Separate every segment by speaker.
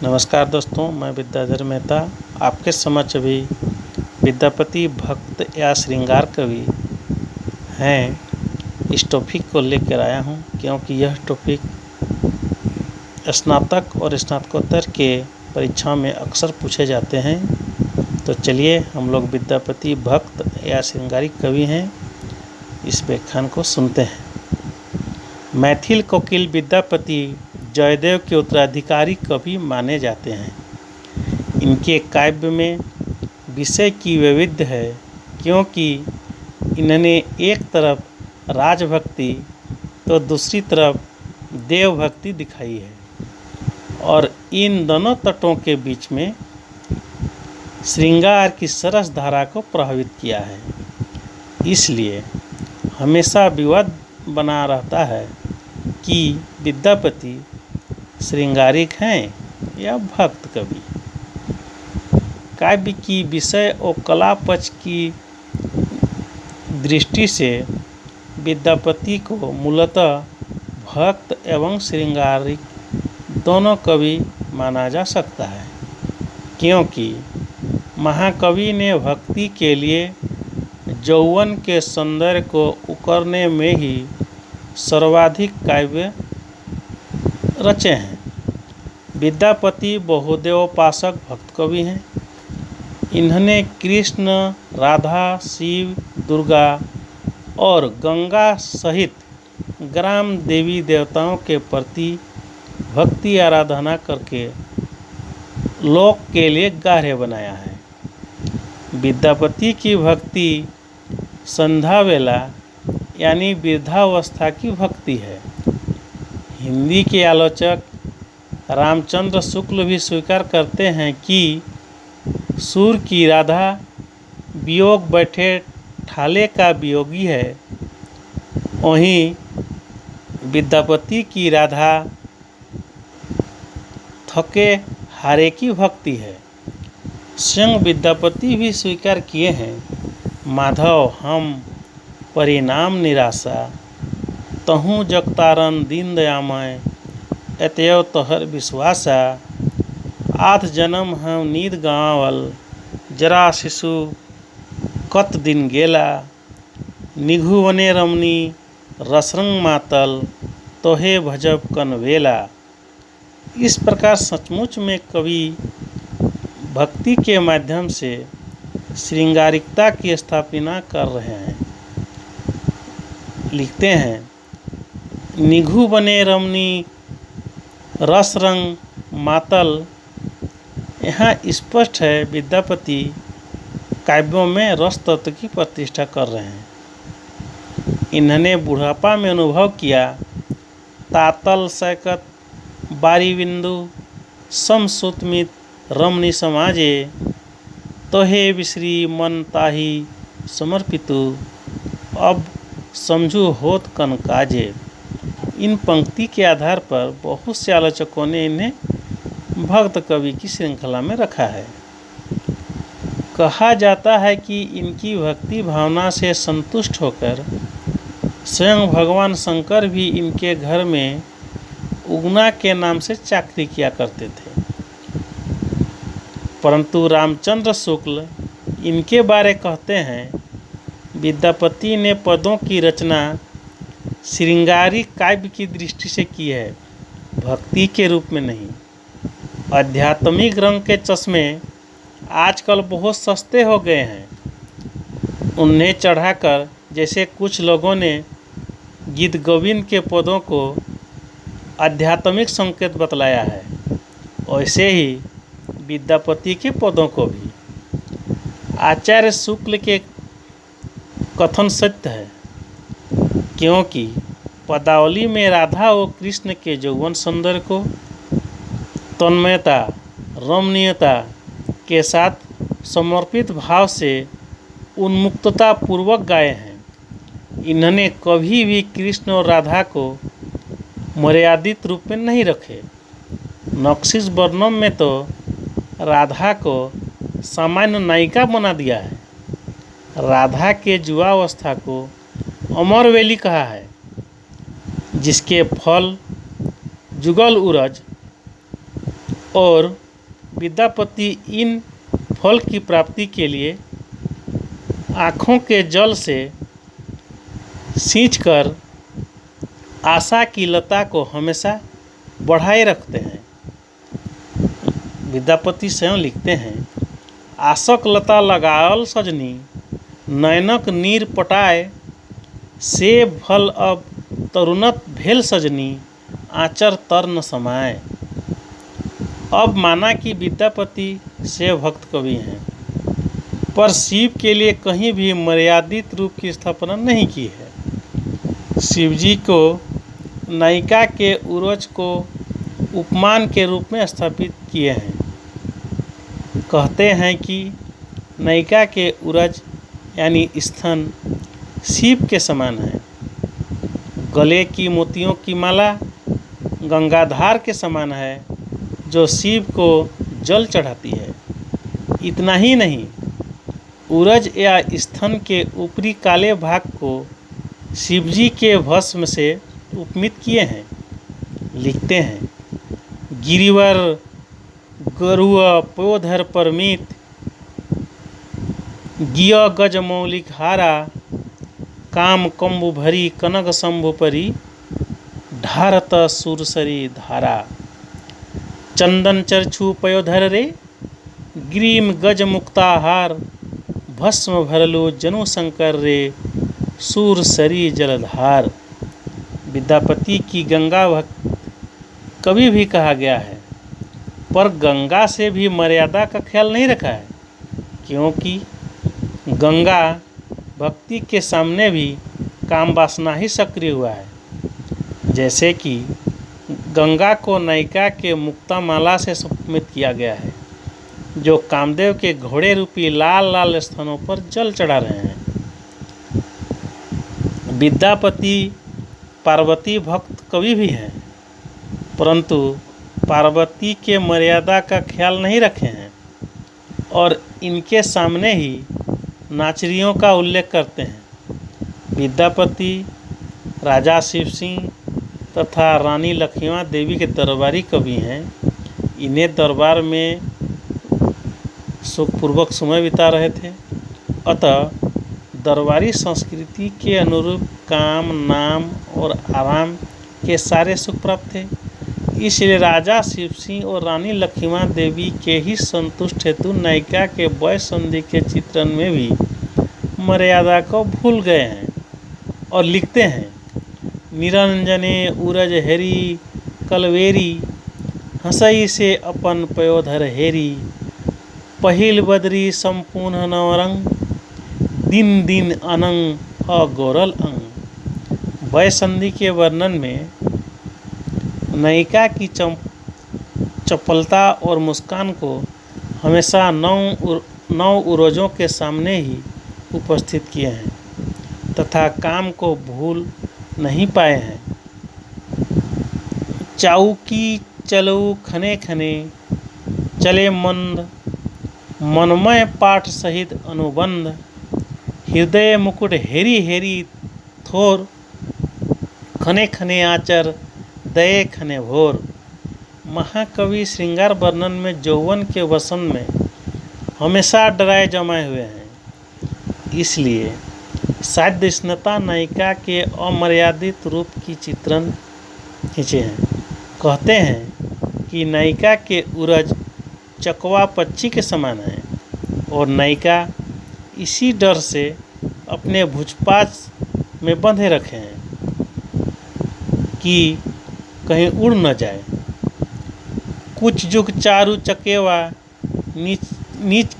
Speaker 1: नमस्कार दोस्तों, मैं विद्याधर मेहता आपके समक्ष अभी विद्यापति भक्त या श्रृंगार कवि हैं इस टॉपिक को लेकर आया हूं, क्योंकि यह टॉपिक स्नातक और स्नातकोत्तर के परीक्षा में अक्सर पूछे जाते हैं। तो चलिए हम लोग विद्यापति भक्त या श्रृंगारी कवि हैं इस व्याख्यान को सुनते हैं। मैथिल कोकिल विद्यापति जयदेव के उत्तराधिकारी कवि माने जाते हैं। इनके काव्य में विषय की वैविध्य है, क्योंकि इन्होंने एक तरफ राजभक्ति तो दूसरी तरफ देवभक्ति दिखाई है और इन दोनों तटों के बीच में श्रृंगार की सरस धारा को प्रभावित किया है। इसलिए हमेशा विवाद बना रहता है कि विद्यापति श्रृंगारिक हैं या भक्त कवि। काव्य की विषय और कला पक्ष की दृष्टि से विद्यापति को मूलतः भक्त एवं श्रृंगारिक दोनों कवि माना जा सकता है, क्योंकि महाकवि ने भक्ति के लिए यौवन के सौंदर्य को उकरने में ही सर्वाधिक काव्य रचे हैं। विद्यापति बहुदेवोपासक भक्त कवि हैं। इन्होंने कृष्ण, राधा, शिव, दुर्गा और गंगा सहित ग्राम देवी देवताओं के प्रति भक्ति आराधना करके लोक के लिए गार्ह बनाया है। विद्यापति की भक्ति संध्या वेला यानी वृद्धावस्था की भक्ति है। हिंदी के आलोचक रामचंद्र शुक्ल भी स्वीकार करते हैं कि सूर की राधा वियोग बैठे ठाले का वियोगी है, वहीं विद्यापति की राधा थके हारे की भक्ति है। स्वयं विद्यापति भी स्वीकार किए हैं, माधव हम परिणाम निराशा, तहु जगतारन दीन दयामय, एतयो तोहर विश्वासा, आठ जन्म हम नींद गावल, जरा शिशु कत दिन गेला, निघु वने रमनी रसरंग मातल, तोहे भजब कनवेला। इस प्रकार सचमुच में कवि भक्ति के माध्यम से श्रृंगारिकता की स्थापना कर रहे हैं। लिखते हैं, निघु बने रमनी रस रंग मातल। यहाँ स्पष्ट है विद्यापति काव्यों में रस तत्व की प्रतिष्ठा कर रहे हैं। इन्होंने बुढ़ापा में अनुभव किया, तातल सैकत बारी बिंदु समसुतमित रमणी समाजे, तोहे विश्री मन ताही समर्पितु, अब समझू होत कन काजे। इन पंक्ति के आधार पर बहुत से आलोचकों ने इन्हें भक्त कवि की श्रृंखला में रखा है। कहा जाता है कि इनकी भक्ति भावना से संतुष्ट होकर स्वयं भगवान शंकर भी इनके घर में उगना के नाम से चाकरी किया करते थे। परंतु रामचंद्र शुक्ल इनके बारे कहते हैं, विद्यापति ने पदों की रचना श्रृंगारी काव्य की दृष्टि से की है, भक्ति के रूप में नहीं। आध्यात्मिक रंग के चश्मे आजकल बहुत सस्ते हो गए हैं। उन्हें चढ़ाकर जैसे कुछ लोगों ने गीत गोविंद के पदों को आध्यात्मिक संकेत बतलाया है, वैसे ही विद्यापति के पदों को भी। आचार्य शुक्ल के कथन सत्य है, क्योंकि पदावली में राधा और कृष्ण के यौवन सौंदर्य को तन्मयता रमणीयता के साथ समर्पित भाव से उन्मुक्तता पूर्वक गाए हैं। इन्होंने कभी भी कृष्ण और राधा को मर्यादित रूप में नहीं रखे। नक्शिश वर्णम में तो राधा को सामान्य नायिका बना दिया है। राधा के जुआवस्था को अमरवेली कहा है, जिसके फल जुगल उरज और विद्यापति इन फल की प्राप्ति के लिए आँखों के जल से सींचकर आशा की लता को हमेशा बढ़ाए रखते हैं। विद्यापति स्वयं लिखते हैं, आशक लता लगायल सजनी, नैनक नीर पटाए, से फल अब तरुणत भेल सजनी, आचर तर न समाए। अब माना कि विद्यापति शिव भक्त कवि हैं, पर शिव के लिए कहीं भी मर्यादित रूप की स्थापना नहीं की है। शिवजी को नायिका के उरज को उपमान के रूप में स्थापित किए हैं। कहते हैं कि नायिका के उरज यानी स्तन शिव के समान है। गले की मोतियों की माला गंगाधार के समान है, जो शिव को जल चढ़ाती है। इतना ही नहीं, उरज या स्तन के ऊपरी काले भाग को शिवजी के भस्म से उपमित किए हैं। लिखते हैं, गिरिवर गरुआ पयोधर परमित, गिय गज मौलिक हारा, काम कम्बु भरी कनक शंभु परी, ढारत सुरसरी धारा। चंदन चरछू पयोधर रे, ग्रीम गज मुक्ताहार, भस्म भरलो जनु शंकर रे, सूर सरी जलधार। विद्यापति की गंगा भक्त कवि भी कहा गया है, पर गंगा से भी मर्यादा का ख्याल नहीं रखा है, क्योंकि गंगा भक्ति के सामने भी काम वासना ही सक्रिय हुआ है। जैसे कि गंगा को नायिका के मुक्ता माला से सम्मिलित किया गया है, जो कामदेव के घोड़े रूपी लाल लाल स्थानों पर जल चढ़ा रहे हैं। विद्यापति पार्वती भक्त कवि भी हैं, परंतु पार्वती के मर्यादा का ख्याल नहीं रखे हैं और इनके सामने ही नाचरियों का उल्लेख करते हैं। विद्यापति राजा शिव सिंह तथा रानी लक्ष्मी देवी के दरबारी कवि हैं। इन्हें दरबार में सुखपूर्वक समय बिता रहे थे, अतः दरबारी संस्कृति के अनुरूप काम, नाम और आराम के सारे सुख प्राप्त थे। इसलिए राजा शिव सिंह और रानी लक्ष्मी देवी के ही संतुष्ट हेतु नायिका के वय संधि के चित्रण में भी मर्यादा को भूल गए हैं और लिखते हैं, निरंजने उरज हेरी कलवेरी, हंसई से अपन पयोधर हेरी, पहिल बदरी संपूर्ण नवरंग, दिन दिन अनंग अगोरल अंग। वय संधि के वर्णन में नायिका की चपलता और मुस्कान को हमेशा नौ उरोजों के सामने ही उपस्थित किए हैं तथा काम को भूल नहीं पाए हैं। चाउकी चलऊ खने खने, चले मंद मनमय पाठ सहित अनुबंध, हृदय मुकुट हेरी हेरी थोर, खने खने आचर दये खने भोर। महाकवि श्रृंगार वर्णन में यौवन के वसन में हमेशा डराए जमाए हुए हैं। इसलिए साध्य स्नता नायिका के अमर्यादित रूप की चित्रण खींचे हैं। कहते हैं कि नायिका के उरज चकवा पक्षी के समान है और नायिका इसी डर से अपने भुजपाच में बंधे रखे हैं कि कहीं उड़ न जाए। कुछ जुग चारु चकेवा, नीच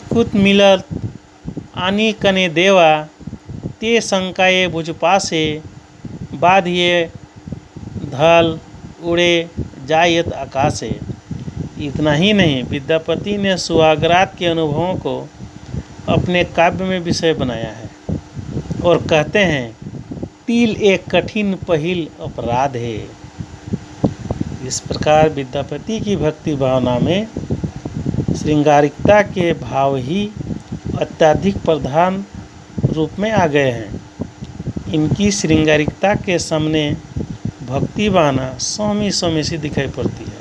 Speaker 1: कुत मिलत आनी कने देवा, ते शंकाए भुजपासे, बाधिये धल उड़े जायत आकाशे। इतना ही नहीं, विद्यापति ने सुहागरात के अनुभवों को अपने काव्य में विषय बनाया है और कहते हैं, तिल एक कठिन पहिल अपराध है। इस प्रकार विद्यापति की भक्ति भावना में श्रृंगारिकता के भाव ही अत्यधिक प्रधान रूप में आ गए हैं। इनकी श्रृंगारिकता के सामने भक्ति भावना सौम्य सी दिखाई पड़ती है।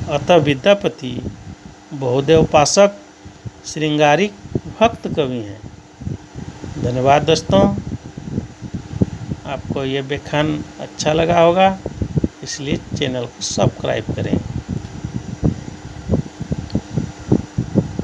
Speaker 1: अतः विद्यापति बहुदेव उपासक श्रृंगारिक भक्त कवि हैं। धन्यवाद दोस्तों। आपको ये व्याख्यान अच्छा लगा होगा, इसलिए चैनल को सब्सक्राइब करें।